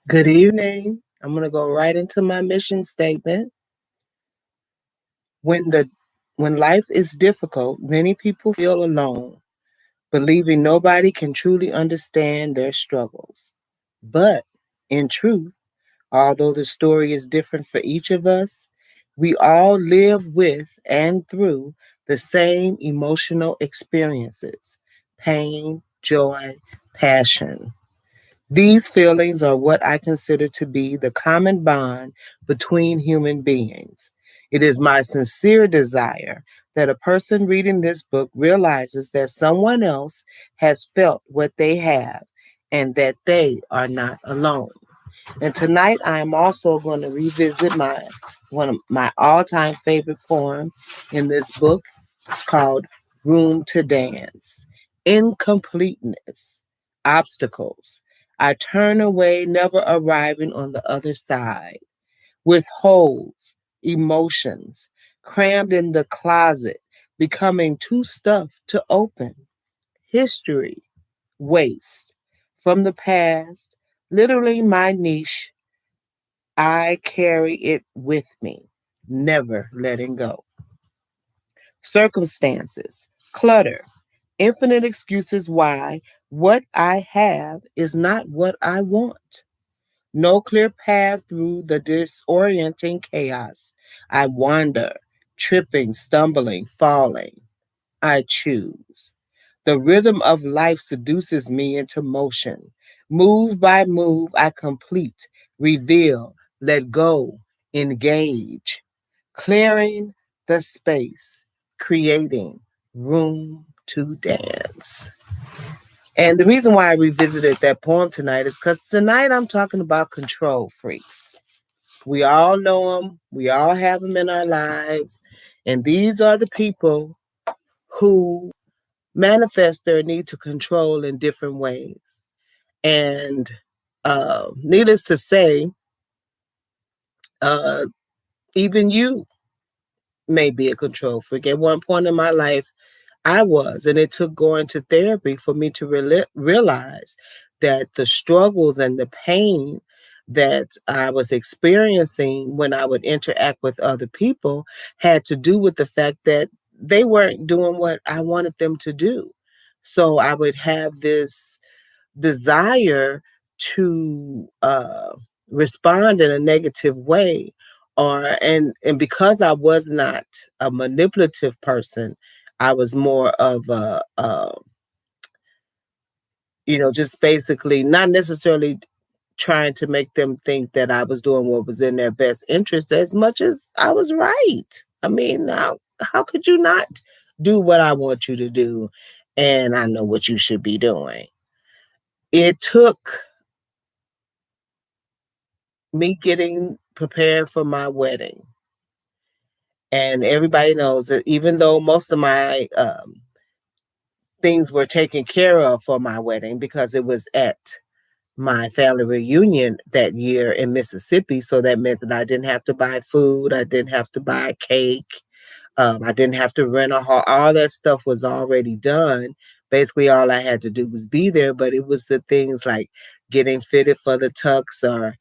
Good evening. I'm going to go right into my mission statement. When the when life is difficult, many people feel alone, believing nobody can truly understand their struggles. But in truth, although the story is different for each of us, we all live with and through the same emotional experiences: pain, joy, passion. These feelings are what I consider to be the common bond between human beings. It is my sincere desire that a person reading this book realizes that someone else has felt what they have and that they are not alone. And tonight I am also going to revisit my one of my all-time favorite poems in this book. It's called Room to Dance. Incompleteness, obstacles. I turn away, never arriving on the other side, with holes, emotions, crammed in the closet, becoming too stuffed to open. History, waste, from the past, literally my niche. I carry it with me, never letting go. Circumstances, clutter, infinite excuses why what I have is not what I want. No clear path through the disorienting chaos. I wander, tripping, stumbling, falling. I choose. The rhythm of life seduces me into motion. Move by move, I complete, reveal, let go, engage, clearing the space, creating room to dance. And the reason why I revisited that poem tonight is because tonight I'm talking about control freaks. We all know them, we all have them in our lives, and these are the people who manifest their need to control in different ways. And needless to say, uh, even you may be a control freak. At one point in my life, I was, and it took going to therapy for me to realize that the struggles and the pain that I was experiencing when I would interact with other people had to do with the fact that they weren't doing what I wanted them to do. So I would have this desire to respond in a negative way, or and because I was not a manipulative person, I was more of just basically not necessarily trying to make them think that I was doing what was in their best interest as much as I was right. I mean, how could you not do what I want you to do, and I know what you should be doing? It took me getting prepared for my wedding. And everybody knows that even though most of my things were taken care of for my wedding because it was at my family reunion that year in Mississippi. So that meant that I didn't have to buy food, I didn't have to buy cake, I didn't have to rent a hall. All that stuff was already done. Basically, all I had to do was be there, but it was the things like getting fitted for the tux, or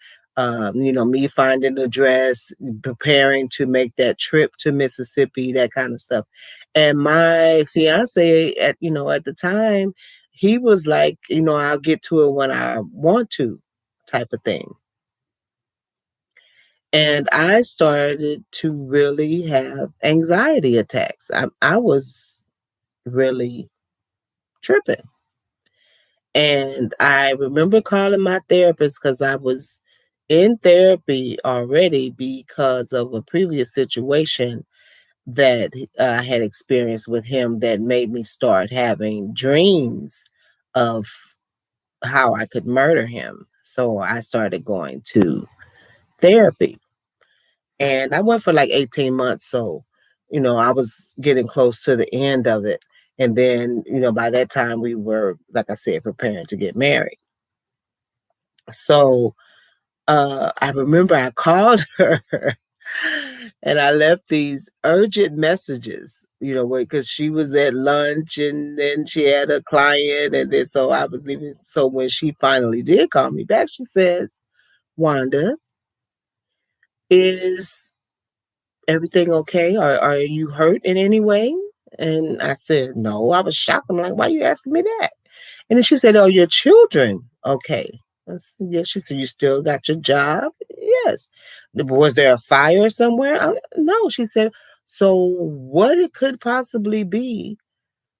me finding the dress, preparing to make that trip to Mississippi, that kind of stuff. And my fiance at the time, he was like, I'll get to it when I want to, type of thing. And I started to really have anxiety attacks. I was really tripping. And I remember calling my therapist because I was in therapy already because of a previous situation that I had experienced with him that made me start having dreams of how I could murder him. So I started going to therapy. And I went for like 18 months. So, I was getting close to the end of it. And then, by that time we were, like I said, preparing to get married. So I remember I called her and I left these urgent messages, because she was at lunch and then she had a client. And then so I was leaving. So when she finally did call me back, she says, Wanda, is everything okay? Are you hurt in any way?" And I said, "No." I was shocked. I'm like, "Why are you asking me that?" And then she said, "Oh, your children, okay." I said, "Yes." She said, "You still got your job?" "Yes." "Was there a fire somewhere?" "No." She said, "So what it could possibly be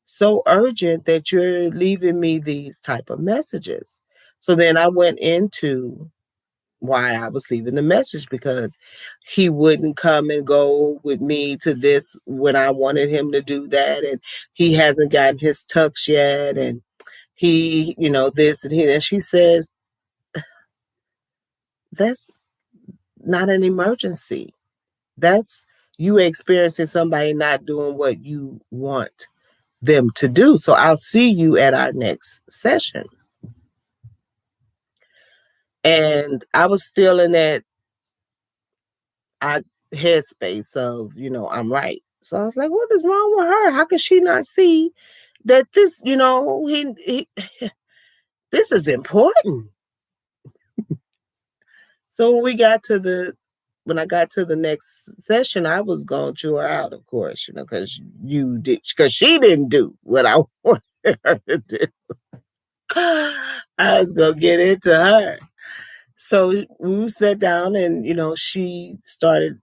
so urgent that you're leaving me these type of messages?" So then I went into why I was leaving the message, because he wouldn't come and go with me to this when I wanted him to do that, and he hasn't gotten his tux yet, and he, this and he. And she says, "That's not an emergency. That's you experiencing somebody not doing what you want them to do. So I'll see you at our next session." And I was still in that I headspace of, I'm right. So I was like, what is wrong with her? How could she not see that this, he this is important? So when I got to the next session, I was going to chew her out, of course, because she didn't do what I wanted her to do. I was gonna get into her. So we sat down, and she started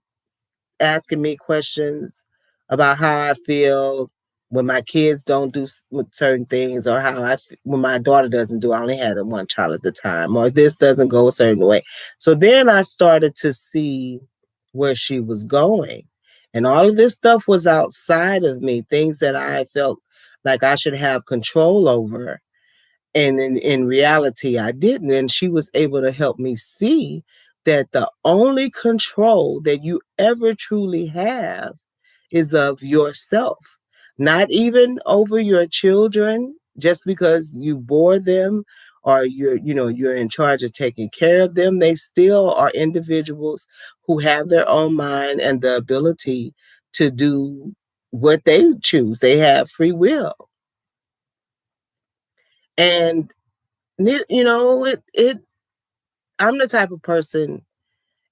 asking me questions about how I feel when my kids don't do certain things, or when my daughter doesn't do. I only had one child at the time, or this doesn't go a certain way. So then I started to see where she was going, and all of this stuff was outside of me, things that I felt like I should have control over, and in reality, I didn't. And she was able to help me see that the only control that you ever truly have is of yourself, not even over your children, just because you bore them, or you're in charge of taking care of them. They still are individuals who have their own mind and the ability to do what they choose. They have free will. And it I'm the type of person,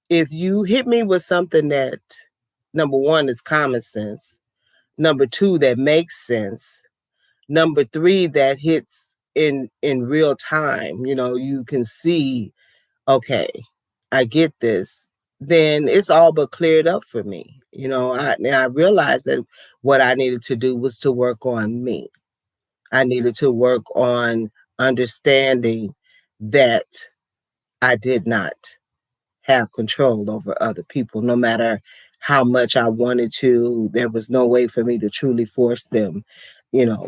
if you hit me with something that, number one, is common sense, number two, that makes sense, number three, that hits in real time, you can see, okay, I get this, then it's all but cleared up for me. I realized that what I needed to do was to work on me. I needed to work on understanding that I did not have control over other people. No matter how much I wanted to, there was no way for me to truly force them.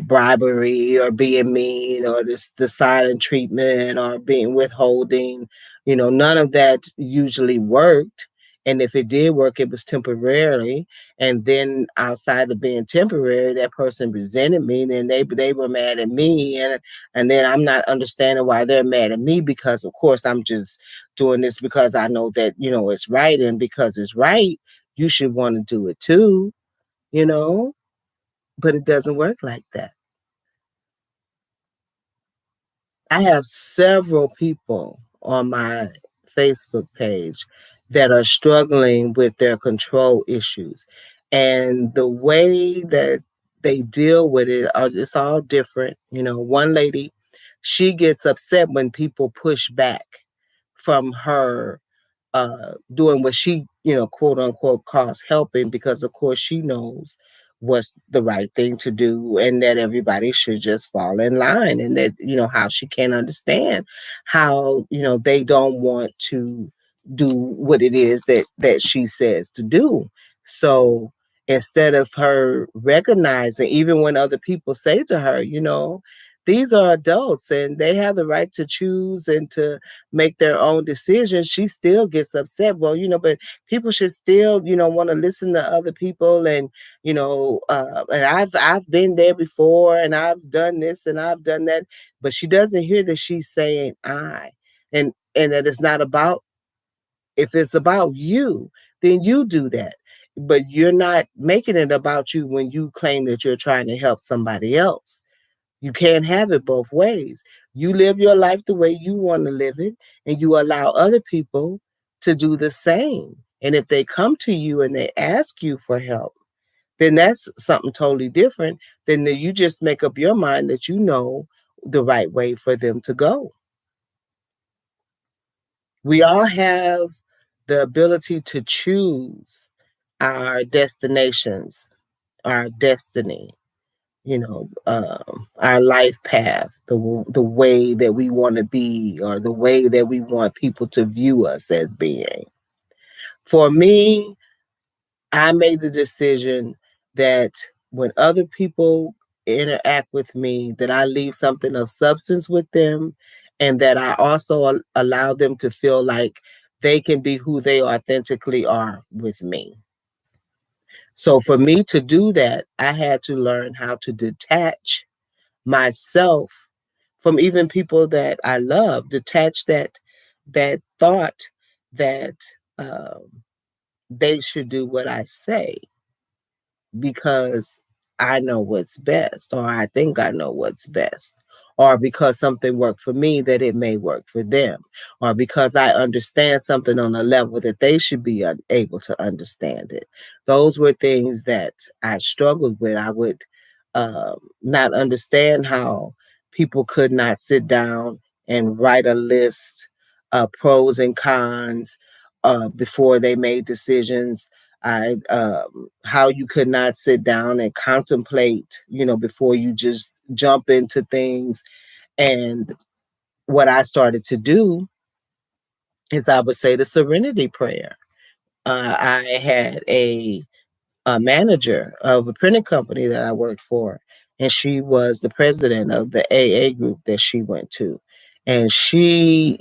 Bribery, or being mean, or the silent treatment, or being withholding. None of that usually worked. And if it did work, it was temporarily. And then outside of being temporary, that person resented me. Then they were mad at me, and then I'm not understanding why they're mad at me, because of course I'm just doing this because I know that it's right, and because it's right, you should want to do it too. You know, but it doesn't work like that. I have several people on my Facebook page that are struggling with their control issues. And the way that they deal with it, it's all different. One lady, she gets upset when people push back from her doing what she, quote unquote, calls helping, because of course she knows what's the right thing to do, and that everybody should just fall in line, and that, how she can't understand how, they don't want to do what it is that she says to do. So instead of her recognizing, even when other people say to her, these are adults and they have the right to choose and to make their own decisions, she still gets upset. Well, but people should still, want to listen to other people, and and I've been there before, and I've done this and I've done that, but she doesn't hear that she's saying I, and that it's not about, if it's about you, then you do that. But you're not making it about you when you claim that you're trying to help somebody else. You can't have it both ways. You live your life the way you want to live it, and you allow other people to do the same. And if they come to you and they ask you for help, then that's something totally different than that you just make up your mind that you know the right way for them to go. We all have the ability to choose our destinations, our destiny, our life path, the way that we want to be, or the way that we want people to view us as being. For me, I made the decision that when other people interact with me, that I leave something of substance with them, and that I also allow them to feel like they can be who they authentically are with me. So for me to do that, I had to learn how to detach myself from even people that I love, detach that thought that they should do what I say because I know what's best, or I think I know what's best, or because something worked for me that it may work for them, or because I understand something on a level that they should be able to understand it. Those were things that I struggled with. I would not understand how people could not sit down and write a list of pros and cons before they made decisions. How you could not sit down and contemplate, before you just jump into things. And what I started to do is I would say the serenity prayer. I had a manager of a printing company that I worked for, and she was the president of the AA group that she went to. And she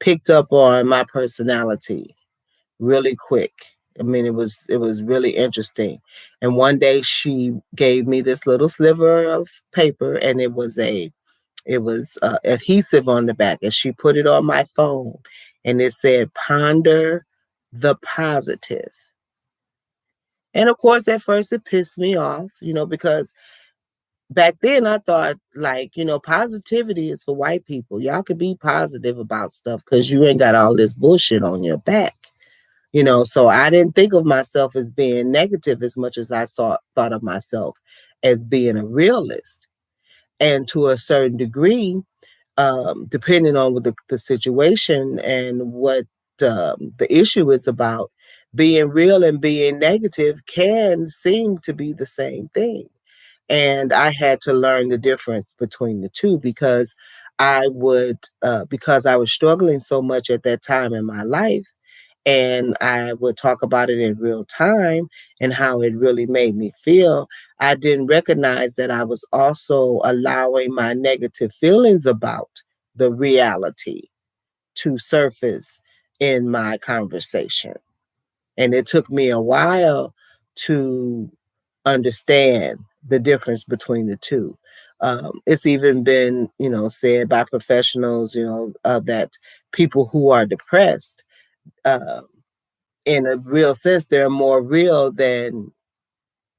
picked up on my personality really quick. I mean, it was really interesting. And one day she gave me this little sliver of paper, and it was adhesive on the back, and she put it on my phone, and it said, "Ponder the positive." And of course, at first it pissed me off, because back then I thought, like, positivity is for white people. Y'all could be positive about stuff because you ain't got all this bullshit on your back. So I didn't think of myself as being negative as much as I thought of myself as being a realist. And to a certain degree, depending on what the situation and what the issue is about, being real and being negative can seem to be the same thing. And I had to learn the difference between the two because because I was struggling so much at that time in my life, and I would talk about it in real time and how it really made me feel, I didn't recognize that I was also allowing my negative feelings about the reality to surface in my conversation. And it took me a while to understand the difference between the two. It's even been, said by professionals, that people who are depressed, uh, in a real sense, they're more real than,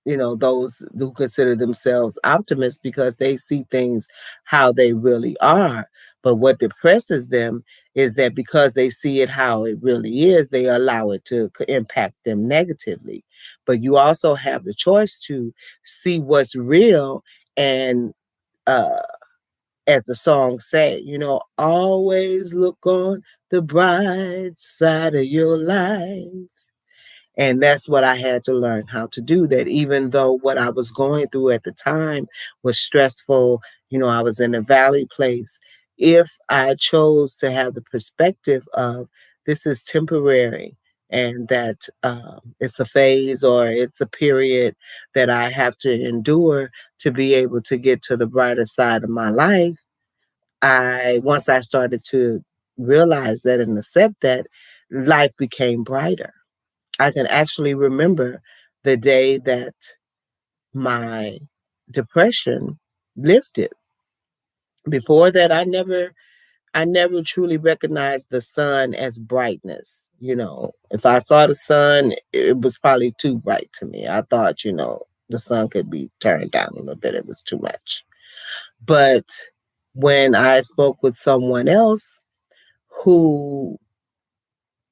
those who consider themselves optimists because they see things how they really are. But what depresses them is that because they see it how it really is, they allow it to impact them negatively. But you also have the choice to see what's real and, uh, as the song say, always look on the bright side of your life. And that's what I had to learn how to do, that even though what I was going through at the time was stressful, I was in a valley place. If I chose to have the perspective of this is temporary and that it's a phase or it's a period that I have to endure to be able to get to the brighter side of my life, once I started to realize that and accept that, life became brighter. I can actually remember the day that my depression lifted. Before that, I never truly recognized the sun as brightness. If I saw the sun, it was probably too bright to me. I thought, the sun could be turned down a little bit. It was too much. But when I spoke with someone else who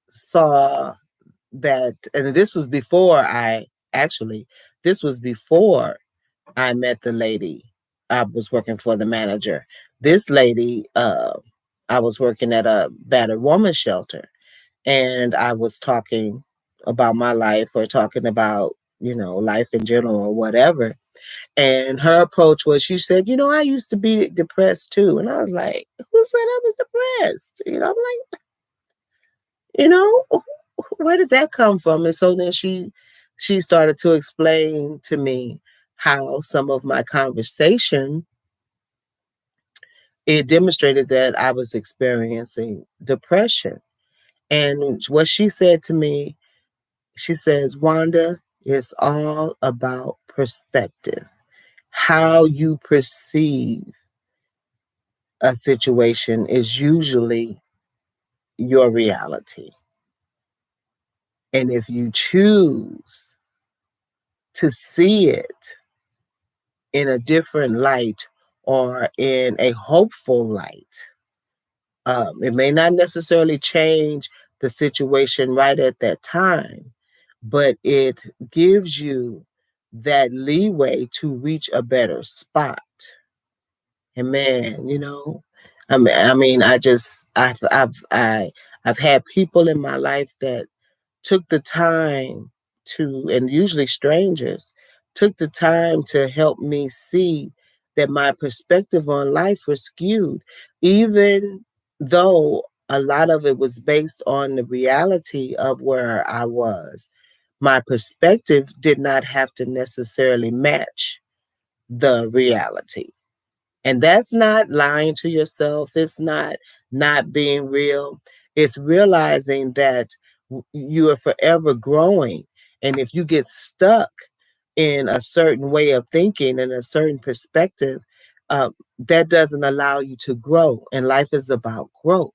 saw that, and this was before this was before I met the lady. I was working for the manager. This lady, I was working at a battered woman shelter, and I was talking about my life or talking about, life in general or whatever. And her approach was, she said, I used to be depressed too. And I was like, who said I was depressed? I'm like, you know, where did that come from? And so then she started to explain to me how some of my conversation, it demonstrated that I was experiencing depression. And what she said to me, she says, Wanda, it's all about perspective. How you perceive a situation is usually your reality. And if you choose to see it in a different light or in a hopeful light, it may not necessarily change the situation right at that time, but it gives you that leeway to reach a better spot. And man, I've had people in my life that took the time to, and usually strangers, took the time to help me see that my perspective on life was skewed, even though a lot of it was based on the reality of where I was. My perspective did not have to necessarily match the reality. And that's not lying to yourself. It's not being real. It's realizing that you are forever growing. And if you get stuck in a certain way of thinking and a certain perspective, that doesn't allow you to grow. And life is about growth.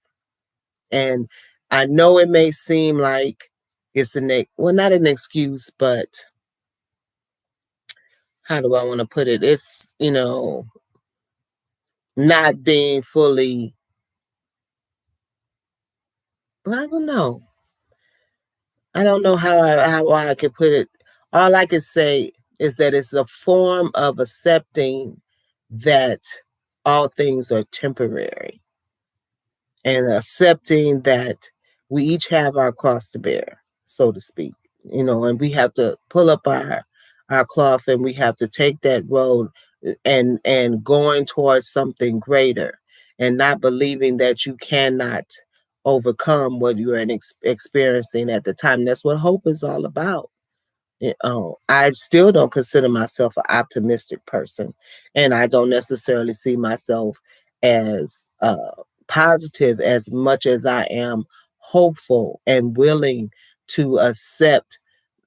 And I know it may seem like it's not an excuse, but how do I want to put it? It's, not being fully, I don't know. I don't know how I could put it. All I can say is that it's a form of accepting that all things are temporary and accepting that we each have our cross to bear, so to speak. And we have to pull up our cloth, and we have to take that road and going towards something greater, and not believing that you cannot overcome what you are experiencing at the time. That's what hope is all about. I still don't consider myself an optimistic person, and I don't necessarily see myself as positive as much as I am hopeful and willing to accept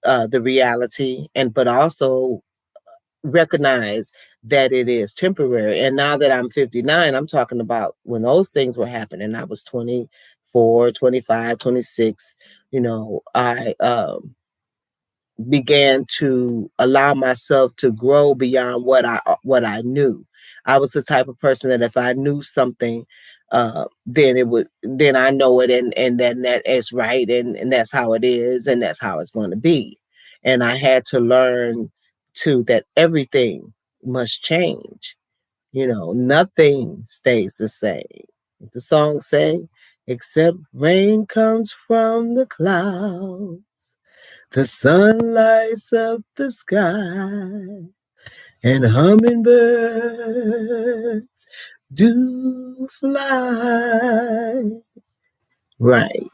the reality, but also recognize that it is temporary. And now that I'm 59, I'm talking about when those things were happening. I was 24, 25, 26. I began to allow myself to grow beyond what I knew. I was the type of person that if I knew something, then I know it, and then that is right, and that's how it is, and that's how it's going to be. And I had to learn too that everything must change. Nothing stays the same. The song say, except rain comes from the clouds, the sun lights up the sky, and hummingbirds do fly. Right,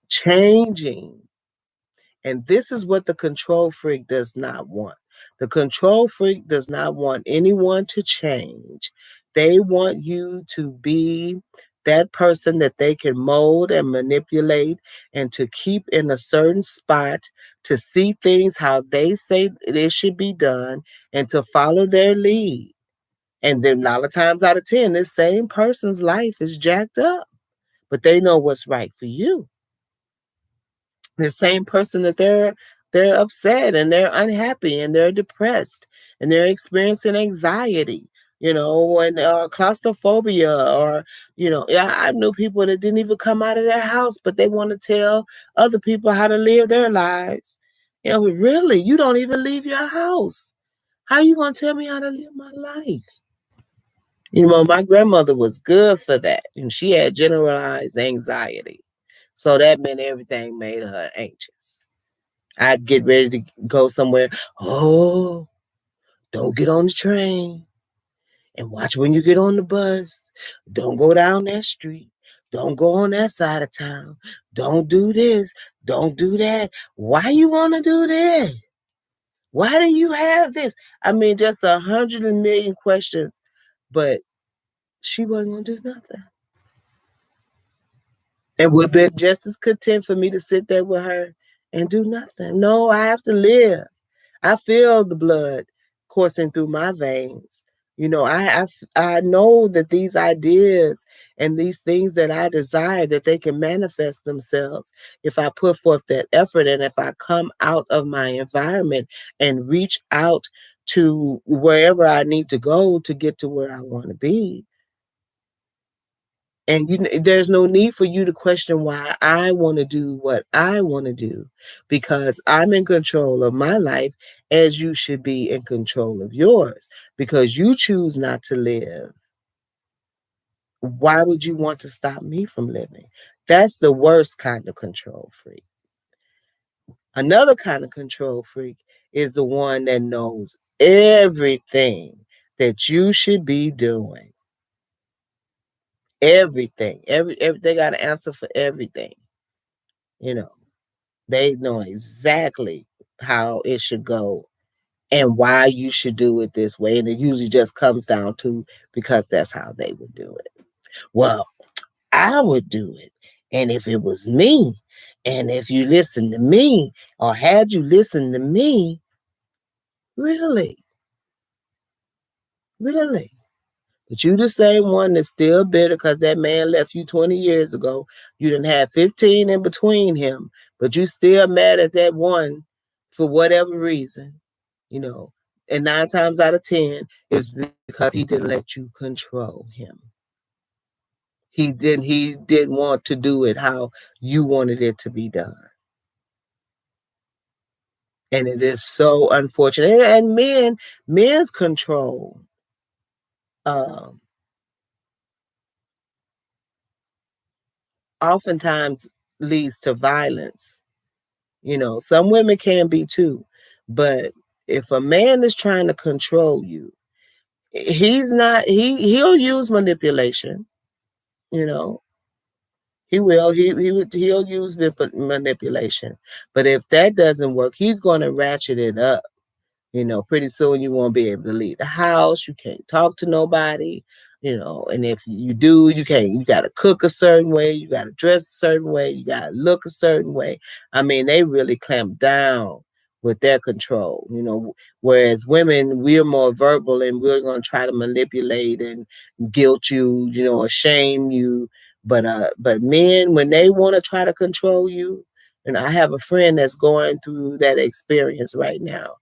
changing. And this is what the control freak does not want. The control freak does not want anyone to change. They want you to be that person that they can mold and manipulate and to keep in a certain spot, to see things how they say it should be done, and to follow their lead. And then a lot of times out of 10, this same person's life is jacked up, but they know what's right for you. The same person that they're upset and they're unhappy and they're depressed and they're experiencing anxiety, and claustrophobia, or yeah, I knew people that didn't even come out of their house, but they want to tell other people how to live their lives. Really, you don't even leave your house. How you gonna tell me how to live my life? My grandmother was good for that, and she had generalized anxiety. So that meant everything made her anxious. I'd get ready to go somewhere. Oh, don't get on the train. And watch when you get on the bus. Don't go down that street. Don't go on that side of town. Don't do this. Don't do that. Why you want to do this? Why do you have this? I mean, just 100 million questions, but she wasn't going to do nothing. It would have been just as content for me to sit there with her and do nothing. No, I have to live. I feel the blood coursing through my veins. I know that these ideas and these things that I desire, that they can manifest themselves if I put forth that effort, and if I come out of my environment and reach out to wherever I need to go to get to where I want to be. And there's no need for you to question why I want to do what I want to do, because I'm in control of my life, as you should be in control of yours, because you choose not to live. Why would you want to stop me from living? That's the worst kind of control freak. Another kind of control freak is the one that knows everything that you should be doing. Everything. They got an answer for everything. You know, they know exactly how it should go and why you should do it this way. And it usually just comes down to because that's how they would do it. Well, I would do it. And if it was me, and if you listen to me, or had you listened to me, really, really. But you the same one that's still bitter because that man left you 20 years ago. You didn't have 15 in between him, but you still mad at that one for whatever reason, you know. And 9 times out of 10 is because he didn't let you control him. He didn't want to do it how you wanted it to be done. And it is so unfortunate. And men's control um oftentimes leads to violence. Some women can be too, but if a man is trying to control you, he's not he'll use manipulation, you know. He will. He'll use manipulation. But if that doesn't work, he's going to ratchet it up. Pretty soon you won't be able to leave the house. You can't talk to nobody, and if you do, you got to cook a certain way. You got to dress a certain way. You got to look a certain way. I mean, they really clamp down with their control, whereas women, we're more verbal and we're going to try to manipulate and guilt you, or shame you. But men, when they want to try to control you, and I have a friend that's going through that experience right now,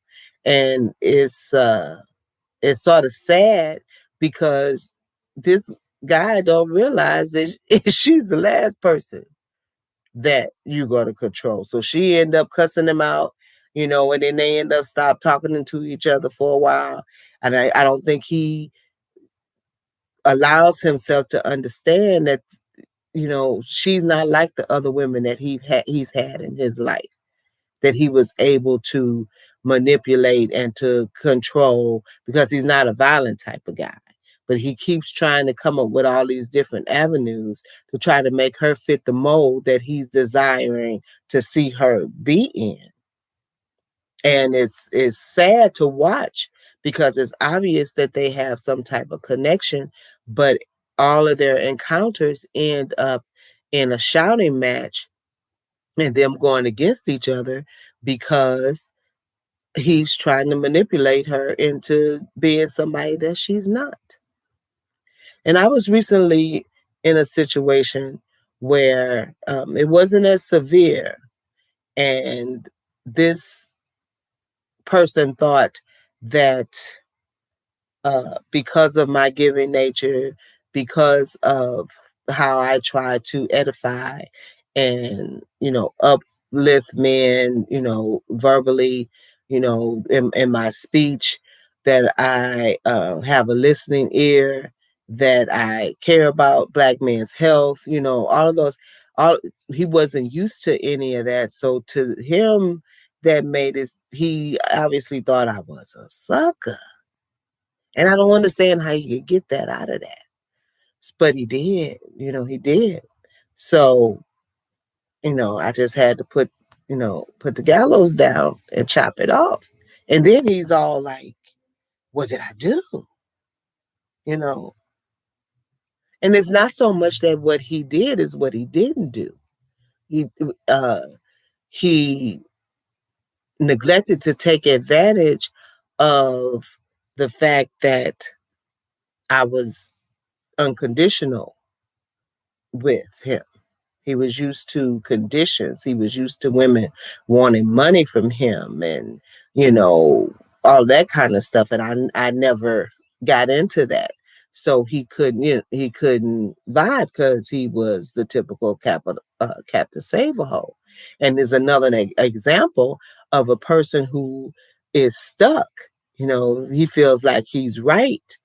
and it's sort of sad because this guy don't realize that she's the last person that you're going to control. So she end up cussing him out, and then they end up stop talking to each other for a while. And I don't think he allows himself to understand that, she's not like the other women that he's had in his life, that he was able to manipulate and to control, because he's not a violent type of guy. But he keeps trying to come up with all these different avenues to try to make her fit the mold that he's desiring to see her be in. And it's sad to watch because it's obvious that they have some type of connection, but all of their encounters end up in a shouting match and them going against each other because he's trying to manipulate her into being somebody that she's not. And I was recently in a situation where it wasn't as severe, and this person thought that because of my giving nature, because of how I try to edify and, uplift men, verbally, in my speech, that I have a listening ear, that I care about Black men's health, all of those. All He wasn't used to any of that. So to him, that made it, he obviously thought I was a sucker. And I don't understand how he could get that out of that. But he did, he did. So, I just had to put the gallows down and chop it off. And then he's all like, what did I do? You know, and it's not so much that what he did is what he didn't do. He, uh, he neglected to take advantage of the fact that I was unconditional with him. He was used to conditions. He was used to women wanting money from him and, you know, all that kind of stuff. And I never got into that. So he couldn't vibe because he was the typical Captain Save-A-Hole. And there's another example of a person who is stuck. He feels like he's right.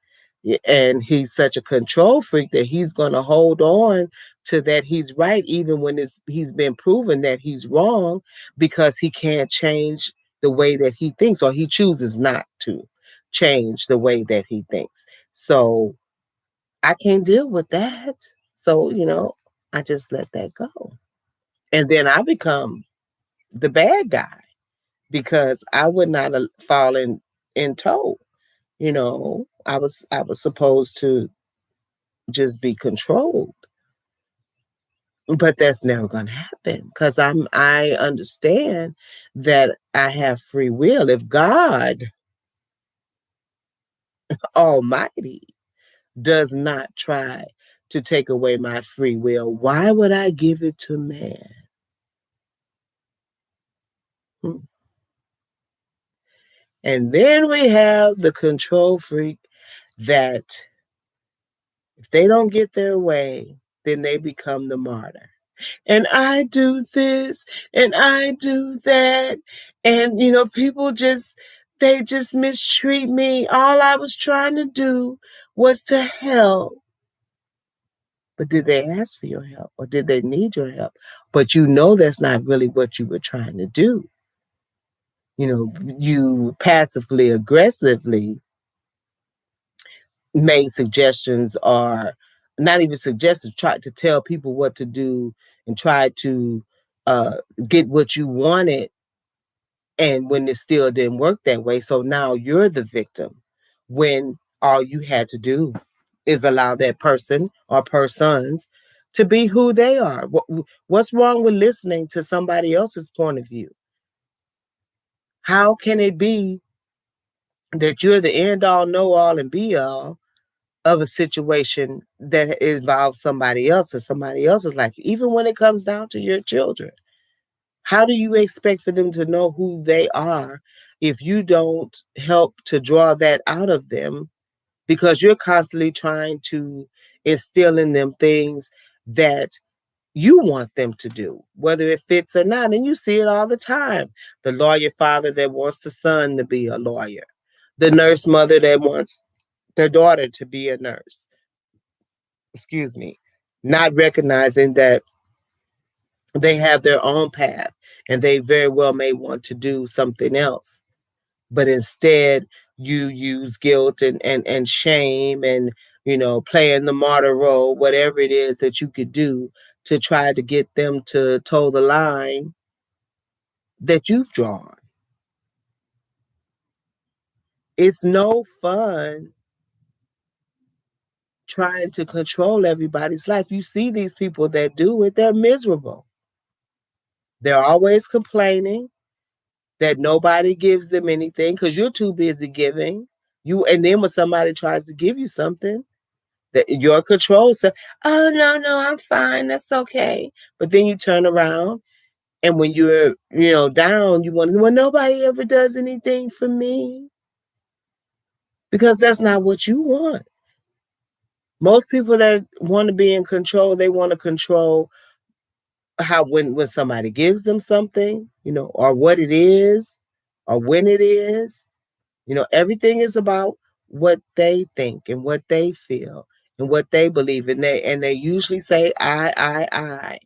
And he's such a control freak that he's going to hold on to that he's right, even when he's been proven that he's wrong, because he can't change the way that he thinks, or he chooses not to change the way that he thinks. So I can't deal with that. So, I just let that go. And then I become the bad guy because I would not have fallen in tow. I was supposed to just be controlled. But that's never gonna happen because I understand that I have free will. If God Almighty does not try to take away my free will, why would I give it to man? Hmm. And then we have the control freak that if they don't get their way, then they become the martyr. And I do this and I do that. And, people they just mistreat me. All I was trying to do was to help. But did they ask for your help or did they need your help? But that's not really what you were trying to do. You passively aggressively made suggestions, or not even suggestions, tried to tell people what to do and try to uh, get what you wanted. And when it still didn't work that way. So now you're the victim when all you had to do is allow that person or persons to be who they are. What's wrong with listening to somebody else's point of view? How can it be that you're the end all, know all, and be all of a situation that involves somebody else and somebody else's life, even when it comes down to your children? How do you expect for them to know who they are if you don't help to draw that out of them, because you're constantly trying to instill in them things that you want them to do, whether it fits or not? And you see it all the time. The lawyer father that wants the son to be a lawyer, the nurse mother that wants their daughter to be a nurse. Excuse me. Not recognizing that they have their own path and they very well may want to do something else. But instead, you use guilt and shame and, playing the martyr role, whatever it is that you could do to try to get them to toe the line that you've drawn. It's no fun trying to control everybody's life. You see these people that do it, they're miserable. They're always complaining that nobody gives them anything because you're too busy giving. And then when somebody tries to give you something, that your control says, "Oh no, no, I'm fine. That's okay." But then you turn around And when you're, down, you want, well, nobody ever does anything for me, because that's not what you want. Most people that want to be in control, they want to control how, when somebody gives them something, or what it is, or when it is. Everything is about what they think and what they feel and what they believe, and they usually say I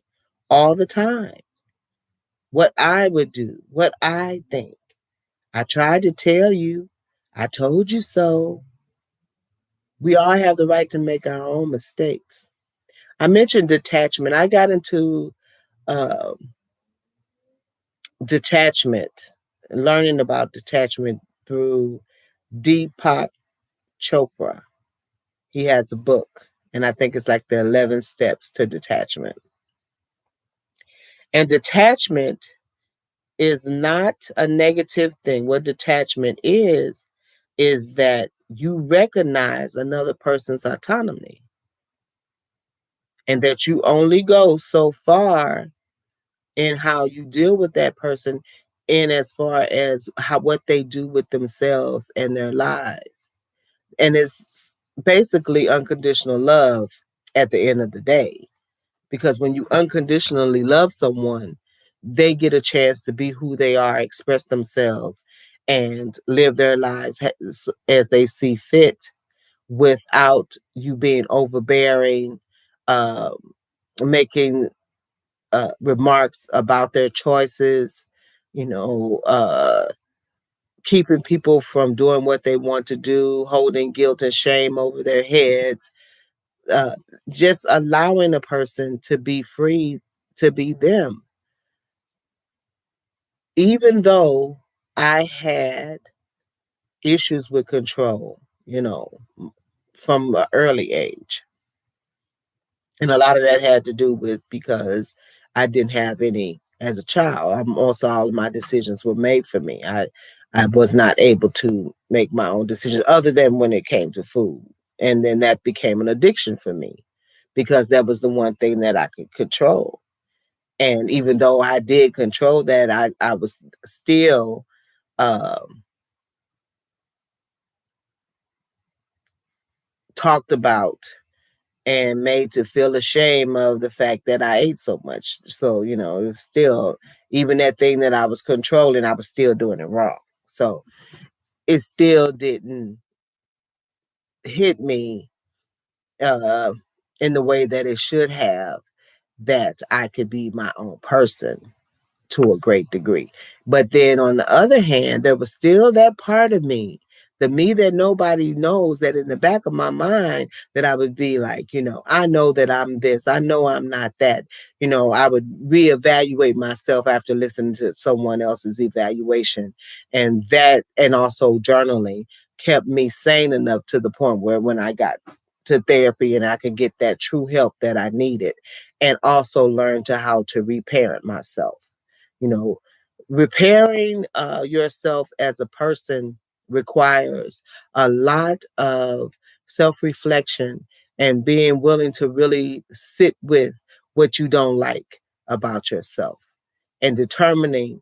all the time. What I would do, what I think. I tried to tell you. I told you so. We all have the right to make our own mistakes. I mentioned detachment. I got into uh, detachment, learning about detachment through Deepak Chopra. He has a book, and I think it's like the 11 steps to detachment. And detachment is not a negative thing. What detachment is that you recognize another person's autonomy, and that you only go so far in how you deal with that person, in as far as how, what they do with themselves and their lives. And it's basically unconditional love at the end of the day. Because when you unconditionally love someone, they get a chance to be who they are, express themselves, and live their lives as they see fit, without you being overbearing, uh, making remarks about their choices, you know, uh, keeping people from doing what they want to do, holding guilt and shame over their heads, uh, just allowing a person to be free to be them. Even though I had issues with control, from an early age. And a lot of that had to do with, because I didn't have any as a child. Also, all of my decisions were made for me. I was not able to make my own decisions, other than when it came to food. And then that became an addiction for me, because that was the one thing that I could control. And even though I did control that, I was still um, talked about and made to feel ashamed of the fact that I ate so much. So, it was still, even that thing that I was controlling, I was still doing it wrong. So it still didn't hit me uh, in the way that it should have, that I could be my own person to a great degree. But then on the other hand, there was still that part of me, the me that nobody knows, that in the back of my mind, that I would be like, I know that I'm this, I know I'm not that. I would reevaluate myself after listening to someone else's evaluation. And also journaling kept me sane enough, to the point where when I got to therapy and I could get that true help that I needed, and also learn to how to reparent myself. you know, Repairing yourself as a person requires a lot of self reflection, and being willing to really sit with what you don't like about yourself, and determining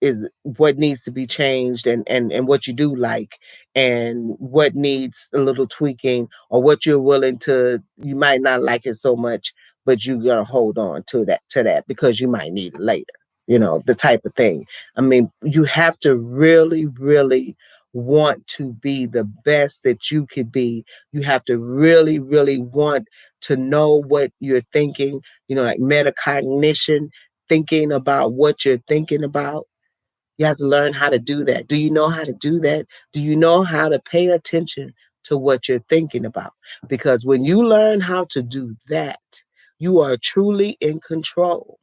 is what needs to be changed, and what you do like, and what needs a little tweaking, or what you're willing to, you might not like it so much, but you're gonna hold on to that because you might need it later, the type of thing. I mean, you have to really, really want to be the best that you could be. You have to really, really want to know what you're thinking, like metacognition, thinking about what you're thinking about. You have to learn how to do that. Do you know how to do that? Do you know how to pay attention to what you're thinking about? Because when you learn how to do that, you are truly in control.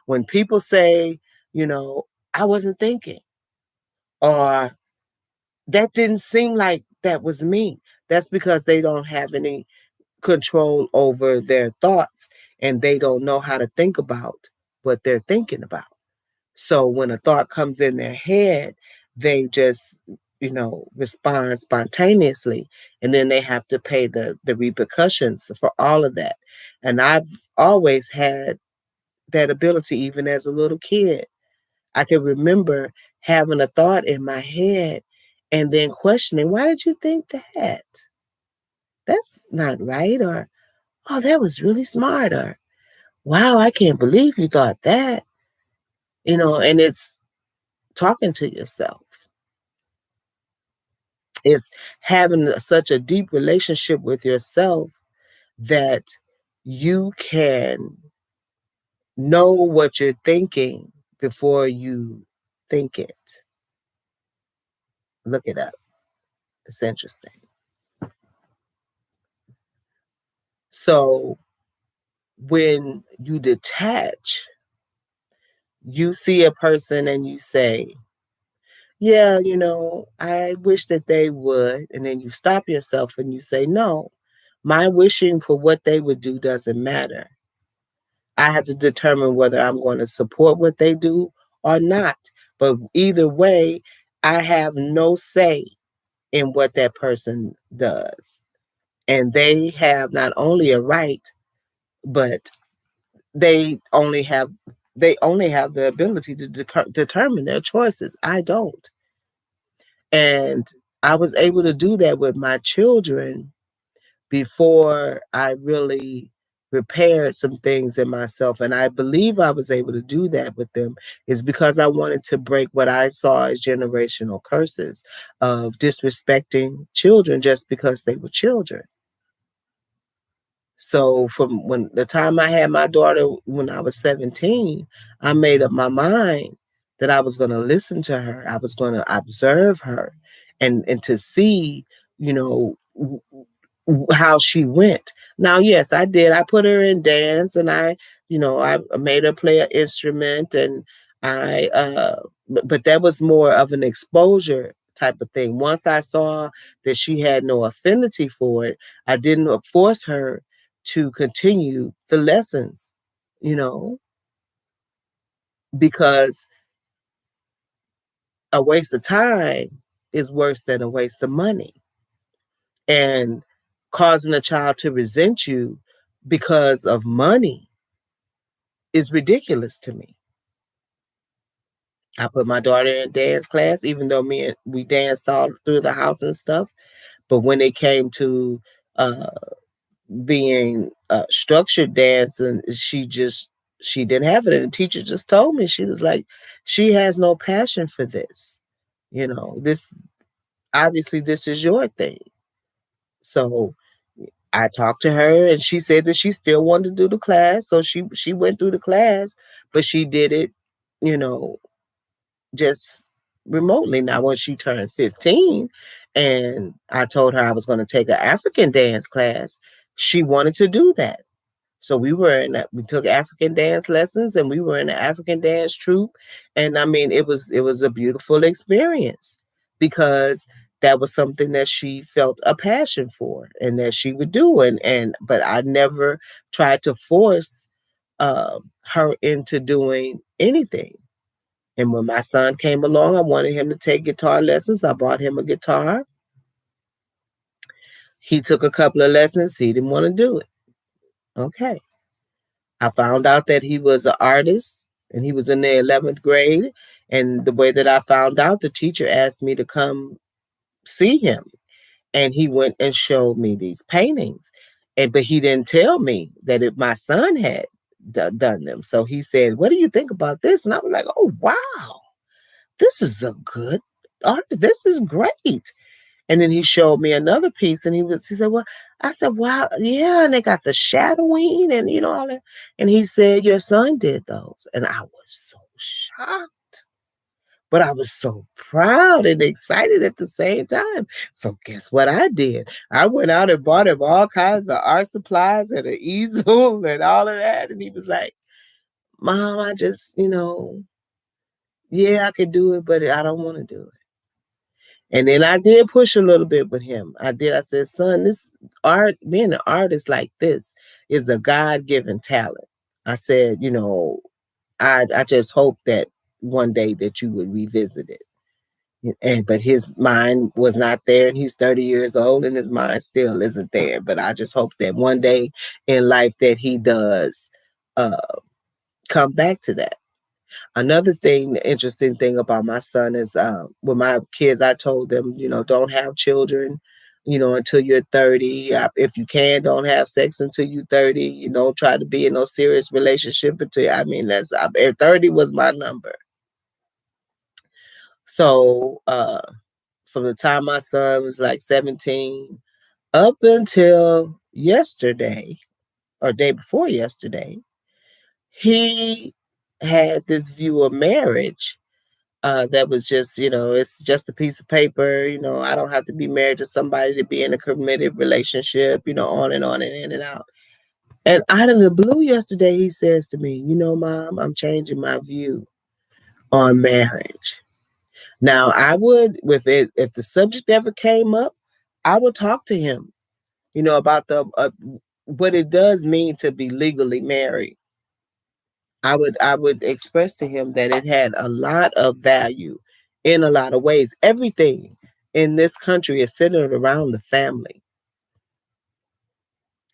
When people say, I wasn't thinking, or that didn't seem like that was me, that's because they don't have any control over their thoughts, and they don't know how to think about what they're thinking about. So when a thought comes in their head, they just, respond spontaneously, and then they have to pay the repercussions for all of that. And I've always had that ability even as a little kid. I can remember having a thought in my head and then questioning, why did you think that? That's not right. Or, oh, that was really smart. Or, wow, I can't believe you thought that. And it's talking to yourself. It's having such a deep relationship with yourself that you can know what you're thinking before you think it. Look it up. It's interesting. So when you detach, you see a person and you say, yeah, I wish that they would. And then you stop yourself and you say, no, my wishing for what they would do doesn't matter. I have to determine whether I'm going to support what they do or not. But either way, I have no say in what that person does. And they have not only a right, but they only have the ability to determine their choices. I don't. And I was able to do that with my children before I really repaired some things in myself. And I believe I was able to do that with them is because I wanted to break what I saw as generational curses of disrespecting children just because they were children. So from when the time I had my daughter when I was 17, I made up my mind that I was going to listen to her. I was going to observe her and to see, you know, how she went. Now, yes, I did. I put her in dance and I made her play an instrument and but that was more of an exposure type of thing. Once I saw that she had no affinity for it, I didn't force her to continue the lessons, you know, because a waste of time is worse than a waste of money. And causing a child to resent you because of money is ridiculous to me. I put my daughter in dance class, even though we danced all through the house and stuff. But when it came to uh, being structured dance, and she didn't have it, and the teacher just told me, she was like, she has no passion for this. This obviously this is your thing. So I talked to her and she said that she still wanted to do the class. So she went through the class, but she did it, you know, just remotely. Now when she turned 15 and I told her I was going to take an African dance class, she wanted to do that. So we took African dance lessons and we were in an African dance troupe. And I mean, it was a beautiful experience because that was something that she felt a passion for and that she would do. But I never tried to force her into doing anything. And when my son came along, I wanted him to take guitar lessons. I bought him a guitar. He took a couple of lessons. He didn't want to do it. Okay. I found out that he was an artist and he was in the 11th grade. And the way that I found out, the teacher asked me to come see him. And he went and showed me these paintings. But he didn't tell me that my son had done them. So he said, what do you think about this? And I was like, oh, wow, this is a good art. This is great. And then he showed me another piece and he said, well, I said, wow, yeah. And they got the shadowing and all that. And he said, your son did those. And I was so shocked, but I was so proud and excited at the same time. So guess what I did? I went out and bought him all kinds of art supplies and an easel and all of that. And he was like, Mom, I just, yeah, I could do it, but I don't want to do it. And then I did push a little bit with him. I did. I said, son, this art, being an artist like this is a God-given talent. I said, I just hope that one day that you would revisit it. But his mind was not there, and he's 30 years old, and his mind still isn't there. But I just hope that one day in life that he does uh, come back to that. Another thing, the interesting thing about my son is with my kids, I told them, don't have children, until you're 30. If you can, don't have sex until you're 30. Don't try to be in no serious relationship until, I mean, if 30 was my number. So from the time my son was like 17 up until yesterday or day before yesterday, he had this view of marriage that was just, it's just a piece of paper. I don't have to be married to somebody to be in a committed relationship, on and on and in and out. And out of the blue yesterday, he says to me, Mom, I'm changing my view on marriage. Now, I would, with it, if the subject ever came up, I would talk to him, about the what it does mean to be legally married. I would express to him that it had a lot of value in a lot of ways. Everything in this country is centered around the family.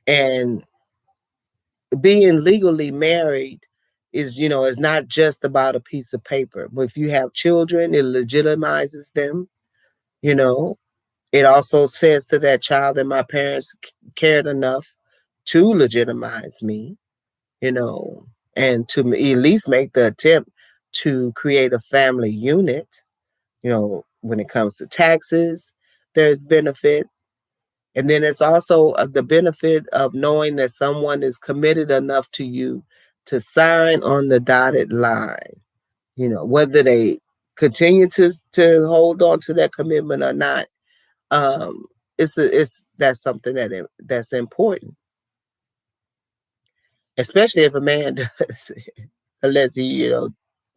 And being legally married is not just about a piece of paper. But if you have children, it legitimizes them, you know. It also says to that child that my parents cared enough to legitimize me, you know, and to at least make the attempt to create a family unit. When it comes to taxes, there's benefit. And then it's also the benefit of knowing that someone is committed enough to you to sign on the dotted line, whether they continue to hold on to that commitment or not. Um, it's that's something that's important, especially if a man does, unless he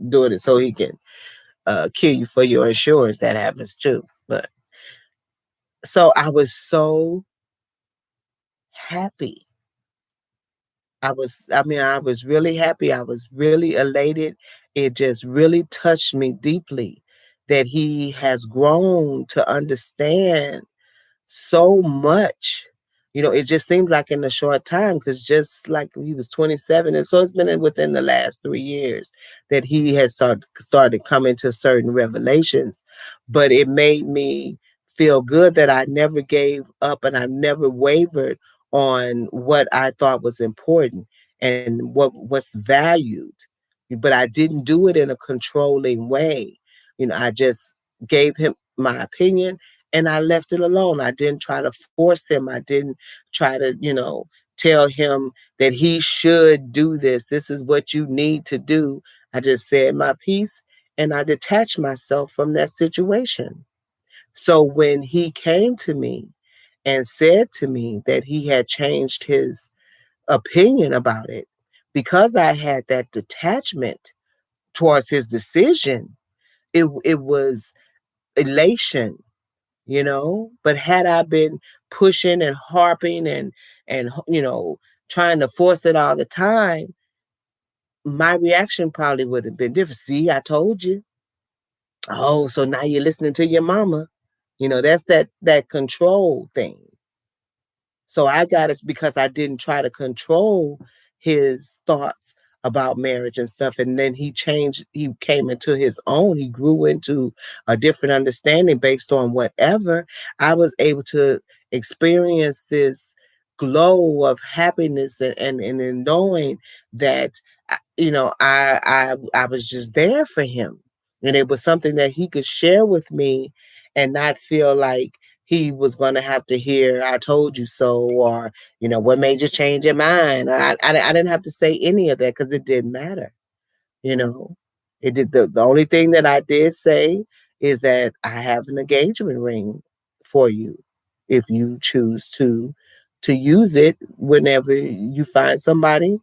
doing it so he can kill you for your insurance. That happens too. But so I was so happy. I was really happy. I was really elated. It just really touched me deeply that he has grown to understand so much. It just seems like in a short time, because just like he was 27, and so it's been within the last 3 years that he has started coming to certain revelations. But it made me feel good that I never gave up and I never wavered on what I thought was important and what's valued. But I didn't do it in a controlling way. I just gave him my opinion and I left it alone. I didn't try to force him. I didn't try to, tell him that he should do this. This is what you need to do. I just said my piece and I detached myself from that situation. So when he came to me and said to me that he had changed his opinion about it, because I had that detachment towards his decision, it was elation, but had I been pushing and harping and trying to force it all the time, my reaction probably would have been different. See, I told you. Oh, so now you're listening to your mama. That's that control thing. So I got it because I didn't try to control his thoughts about marriage and stuff. And then he changed, he came into his own, he grew into a different understanding based on whatever. I was able to experience this glow of happiness and in knowing that I was just there for him. And it was something that he could share with me and not feel like he was going to have to hear "I told you so" or "What made you change your mind?" I didn't have to say any of that because it didn't matter. You know, it did. The only thing that I did say is that I have an engagement ring for you if you choose to use it whenever you find somebody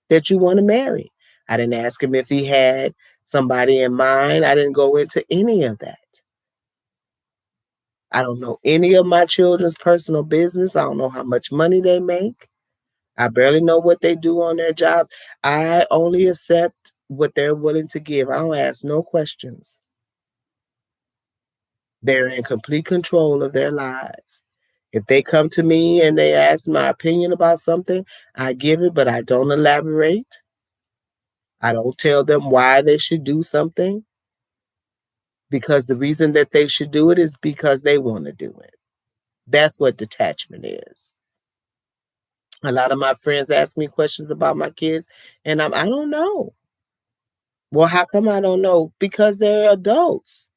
that you want to marry. I didn't ask him if he had somebody in mind. I didn't go into any of that. I don't know any of my children's personal business. I don't know how much money they make. I barely know what they do on their jobs. I only accept what they're willing to give. I don't ask no questions. They're in complete control of their lives. If they come to me and they ask my opinion about something, I give it, but I don't elaborate. I don't tell them why they should do something, because the reason that they should do it is because they want to do it. That's what detachment is. A lot of my friends ask me questions about my kids, and I don't know. Well, how come I don't know? Because they're adults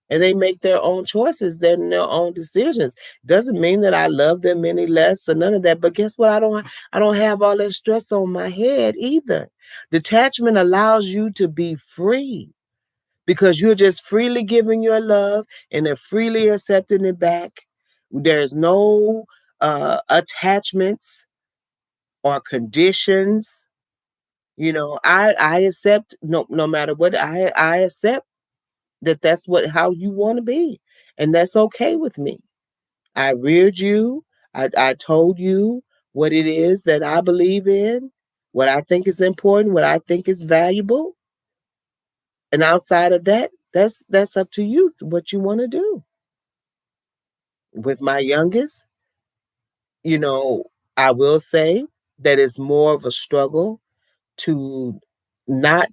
and they make their own choices, they're their own decisions. Doesn't mean that I love them any less or none of that. But guess what? I don't have all that stress on my head either. Detachment allows you to be free because you're just freely giving your love and then freely accepting it back. There's no attachments or conditions. I accept, no matter what, I accept that that's what how you want to be, and that's okay with me. I reared you. I told you what it is that I believe in, what I think is important, what I think is valuable, and outside of that, that's up to you what you want to do. With my youngest, you know, I will say that it's more of a struggle to not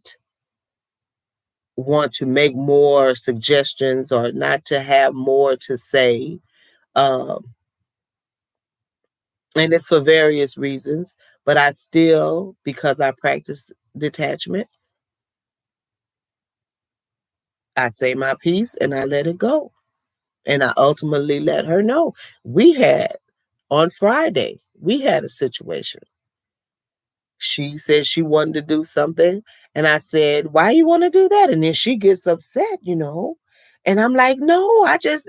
want to make more suggestions or not to have more to say. Um, and it's for various reasons, but I still, because I practice detachment, I say my piece and I let it go. And I ultimately let her know. We had on Friday, we had a situation. She said she wanted to do something. And I said, why you want to do that? And then she gets upset. And I'm like, no, I just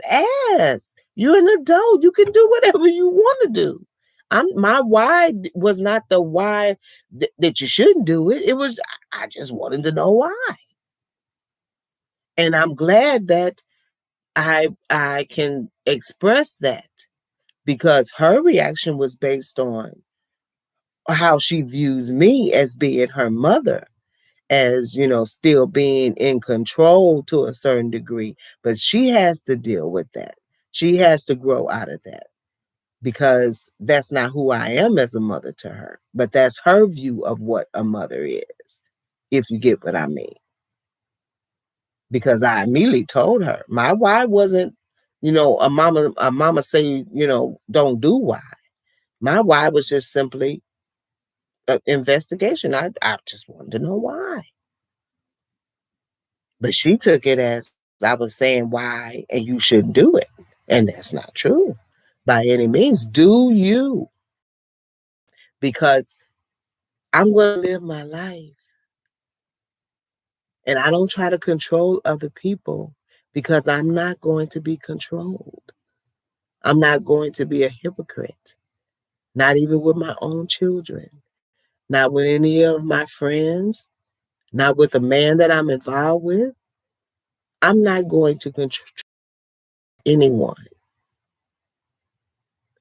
asked. You're an adult. You can do whatever you want to do. My why was not the why that you shouldn't do it. It was, I just wanted to know why. And I'm glad that I can express that because her reaction was based on how she views me as being her mother, as still being in control to a certain degree, but she has to deal with that. She has to grow out of that because that's not who I am as a mother to her, but that's her view of what a mother is, if you get what I mean. Because I immediately told her my why wasn't a mama say don't do why. My why was just simply investigation. I just wanted to know why. But she took it as I was saying why and you shouldn't do it. And that's not true by any means. Do you? Because I'm going to live my life and I don't try to control other people because I'm not going to be controlled. I'm not going to be a hypocrite, not even with my own children, not with any of my friends, not with the man that I'm involved with. I'm not going to control anyone.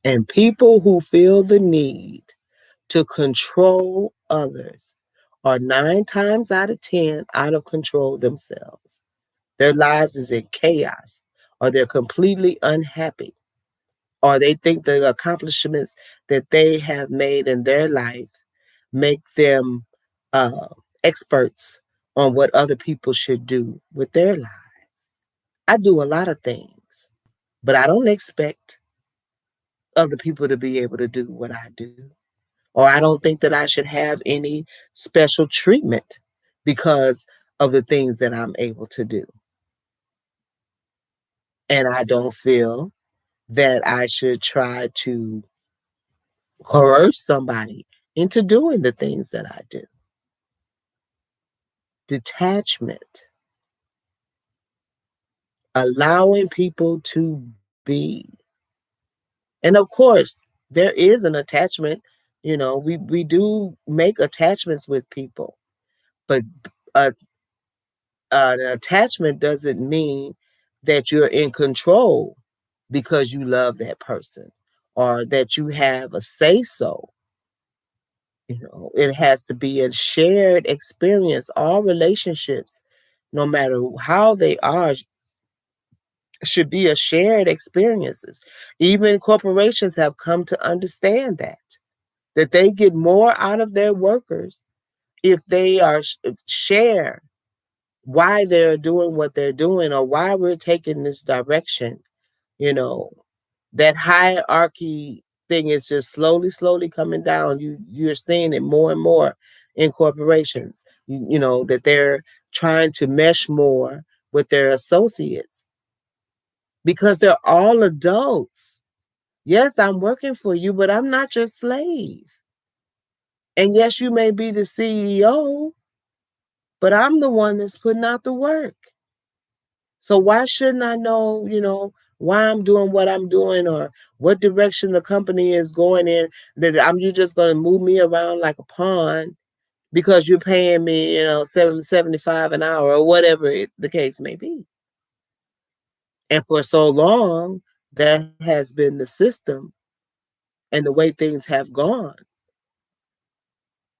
And people who feel the need to control others are 9 times out of 10 out of control themselves. Their lives is in chaos, or they're completely unhappy, or they think the accomplishments that they have made in their life make them uh, experts on what other people should do with their lives. I do a lot of things, but I don't expect other people to be able to do what I do. Or I don't think that I should have any special treatment because of the things that I'm able to do. And I don't feel that I should try to coerce somebody into doing the things that I do. Detachment, allowing people to be. And of course, there is an attachment. We do make attachments with people, but uh, an attachment doesn't mean that you're in control because you love that person or that you have a say so. It has to be a shared experience. All relationships, no matter how they are, should be a shared experiences. Even corporations have come to understand that they get more out of their workers if they are share why they're doing what they're doing or why we're taking this direction, you know, that hierarchy thing is just slowly coming down. You're seeing it more and more in corporations. You know that they're trying to mesh more with their associates because they're all adults. Yes, I'm working for you, but I'm not your slave. And yes, you may be the CEO, but I'm the one that's putting out the work. So why shouldn't I know, why I'm doing what I'm doing or what direction the company is going in? That you just gonna move me around like a pawn because you're paying me, 7.75 an hour or whatever the case may be. And for so long, that has been the system and the way things have gone.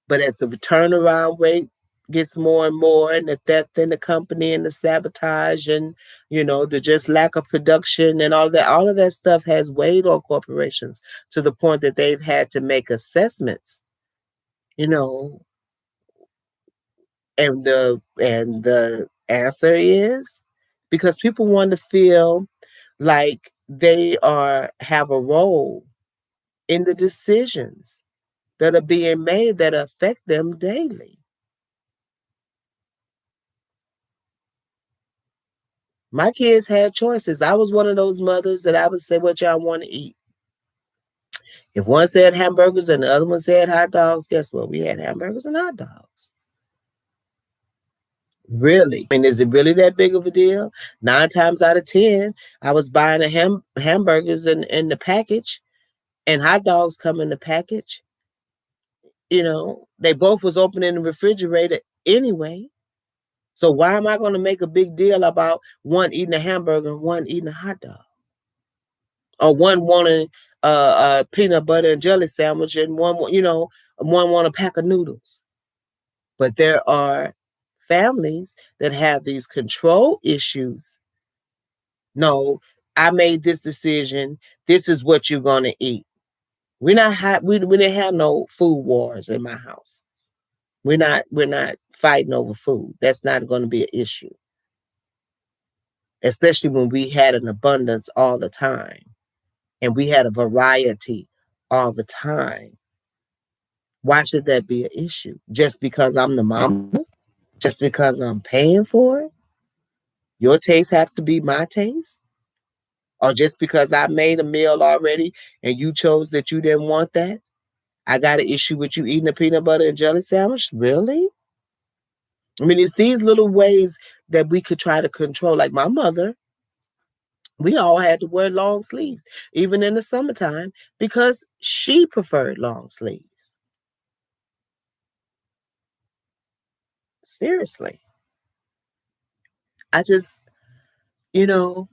But as the turnaround rate gets more and more, and the theft in the company and the sabotage and the just lack of production and all of that stuff has weighed on corporations to the point that they've had to make assessments, you know, and the answer is because people want to feel like they have a role in the decisions that are being made that affect them daily. My kids had choices. I was one of those mothers that I would say what y'all want to eat. If one said hamburgers and the other one said hot dogs, guess what? We had hamburgers and hot dogs. Really? I mean, is it really that big of a deal? 9 times out of 10, I was buying hamburgers in the package and hot dogs come in the package. They both was open in the refrigerator anyway. So why am I going to make a big deal about one eating a hamburger and one eating a hot dog? Or one wanting a peanut butter and jelly sandwich and one want a pack of noodles. But there are families that have these control issues. No, I made this decision. This is what you're going to eat. We didn't have no food wars in my house. We're not fighting over food. That's not going to be an issue. Especially when we had an abundance all the time and we had a variety all the time. Why should that be an issue? Just because I'm the mama? Just because I'm paying for it? Your taste have to be my taste? Or just because I made a meal already and you chose that you didn't want that? I got an issue with you eating a peanut butter and jelly sandwich? Really? I mean, it's these little ways that we could try to control. Like my mother, we all had to wear long sleeves, even in the summertime, because she preferred long sleeves. Seriously. I just, you know,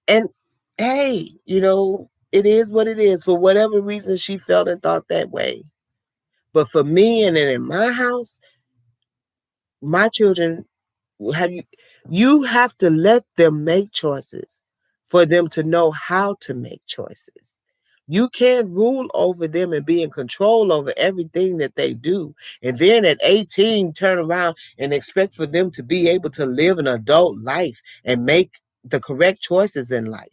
and hey, it is what it is. For whatever reason, she felt and thought that way. But for me and then in my house, my children you have to let them make choices for them to know how to make choices. You can't rule over them and be in control over everything that they do. And then at 18, turn around and expect for them to be able to live an adult life and make the correct choices in life.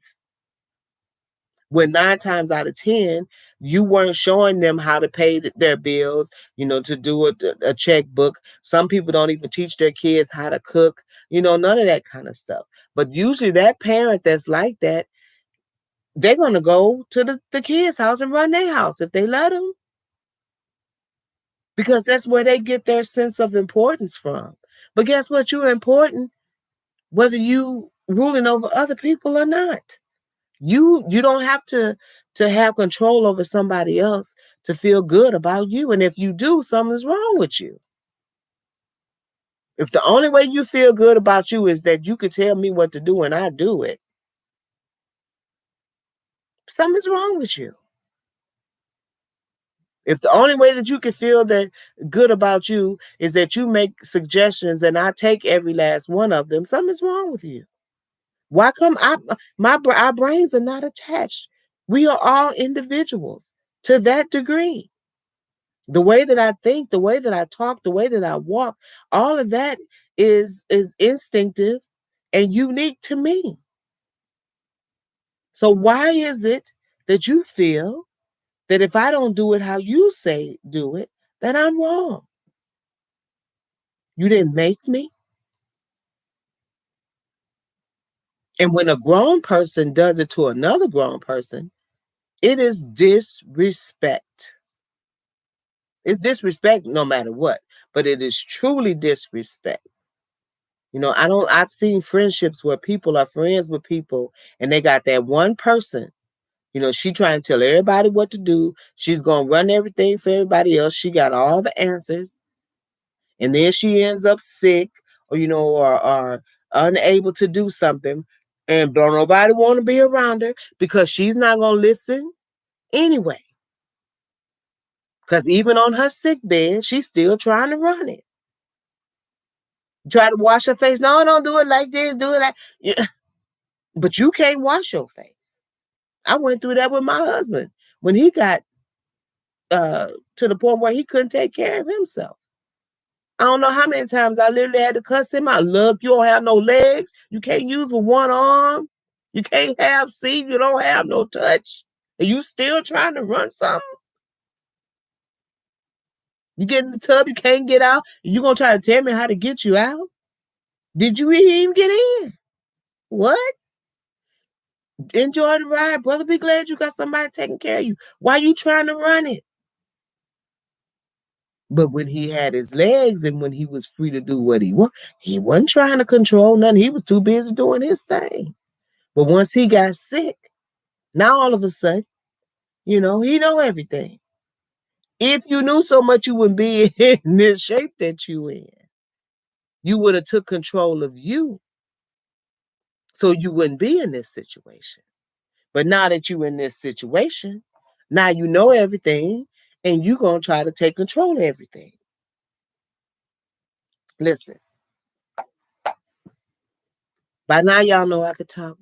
When 9 times out of 10, you weren't showing them how to pay their bills, to do a checkbook. Some people don't even teach their kids how to cook, none of that kind of stuff. But usually that parent that's like that, they're going to go to the kid's house and run their house if they let them. Because that's where they get their sense of importance from. But guess what? You're important whether you ruling over other people or not. You don't have to have control over somebody else to feel good about you. And if you do, something's wrong with you. If the only way you feel good about you is that you could tell me what to do and I do it, something's wrong with you. If the only way that you can feel that good about you is that you make suggestions and I take every last one of them, something's wrong with you. Why come our brains are not attached? We are all individuals to that degree. The way that I think, the way that I talk, the way that I walk, all of that is instinctive and unique to me. So why is it that you feel that if I don't do it how you say do it, that I'm wrong? You didn't make me. And when a grown person does it to another grown person, it is disrespect. It's disrespect no matter what, but it is truly disrespect. I've seen friendships where people are friends with people and they got that one person. She trying to tell everybody what to do. She's going to run everything for everybody else. She got all the answers. And then she ends up sick or unable to do something. And don't nobody want to be around her because she's not going to listen anyway. Because even on her sick bed, she's still trying to run it. Try to wash her face. No, don't do it like this. Do it like... Yeah. But you can't wash your face. I went through that with my husband when he got to the point where he couldn't take care of himself. I don't know how many times I literally had to cuss him out. Look, you don't have no legs. You can't use with one arm. You can't see. You don't have no touch. And you still trying to run something? You get in the tub, you can't get out. You gonna try to tell me how to get you out? Did you even get in? What? Enjoy the ride, brother. Be glad you got somebody taking care of you. Why you trying to run it? But when he had his legs and when he was free to do what he wasn't trying to control nothing. He was too busy doing his thing. But once he got sick, now all of a sudden, he know everything. If you knew so much, you wouldn't be in this shape that you in. You would have took control of you, so you wouldn't be in this situation. But now that you're in this situation, now you know everything, and you're going to try to take control of everything. Listen, by now y'all know I could talk.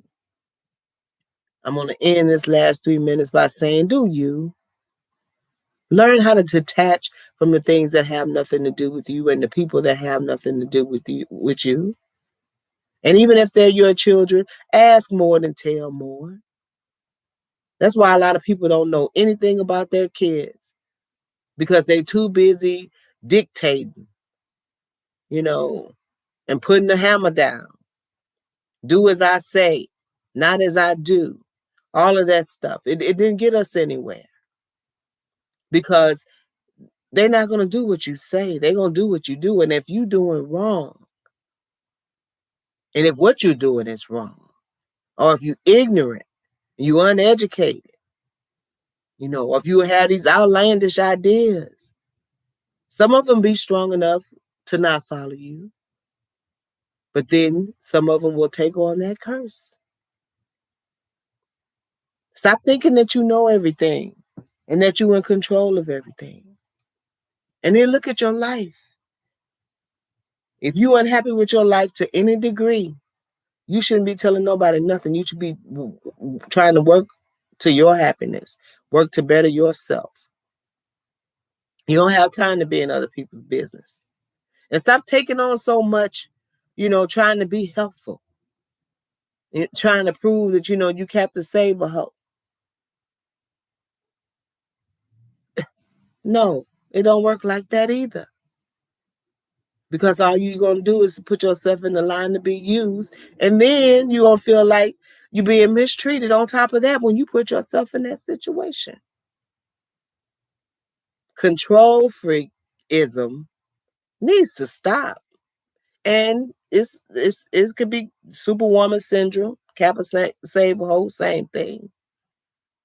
I'm going to end this last 3 minutes by saying, do you learn how to detach from the things that have nothing to do with you and the people that have nothing to do with you? And even if they're your children, ask more than tell more. That's why a lot of people don't know anything about their kids because they're too busy dictating, and putting the hammer down. Do as I say, not as I do. All of that stuff. It didn't get us anywhere because they're not going to do what you say. They're going to do what you do. And if you're doing wrong, and if what you're doing is wrong, or if you're ignorant, you're uneducated, or if you have these outlandish ideas, some of them be strong enough to not follow you. But then some of them will take on that curse. Stop thinking that you know everything and that you're in control of everything. And then look at your life. If you're unhappy with your life to any degree, you shouldn't be telling nobody nothing. You should be trying to work to your happiness, work to better yourself. You don't have time to be in other people's business. And stop taking on so much, trying to be helpful. Trying to prove that, you have to save a hoe. No, it don't work like that either. Because all you're going to do is put yourself in the line to be used. And then you're going to feel like you're being mistreated on top of that when you put yourself in that situation. Control freakism needs to stop. And it could be superwoman syndrome, Kappa save a hoe, same thing.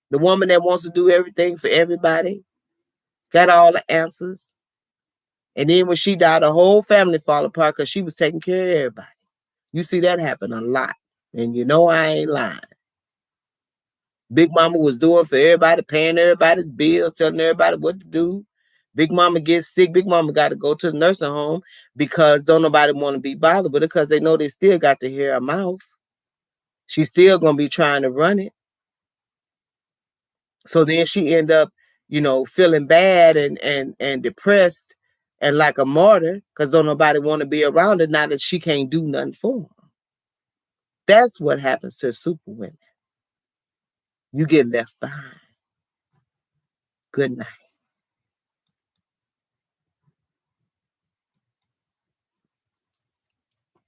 The woman that wants to do everything for everybody, got all the answers. And then when she died, the whole family fall apart because she was taking care of everybody. You see that happen a lot. And I ain't lying. Big Mama was doing for everybody, paying everybody's bills, telling everybody what to do. Big Mama gets sick. Big Mama got to go to the nursing home because don't nobody want to be bothered with her because they know they still got to hear her mouth. She's still going to be trying to run it. So then she end up feeling bad and depressed and like a martyr because don't nobody want to be around her now that she can't do nothing for them. That's what happens to superwomen. You get left behind. Good night.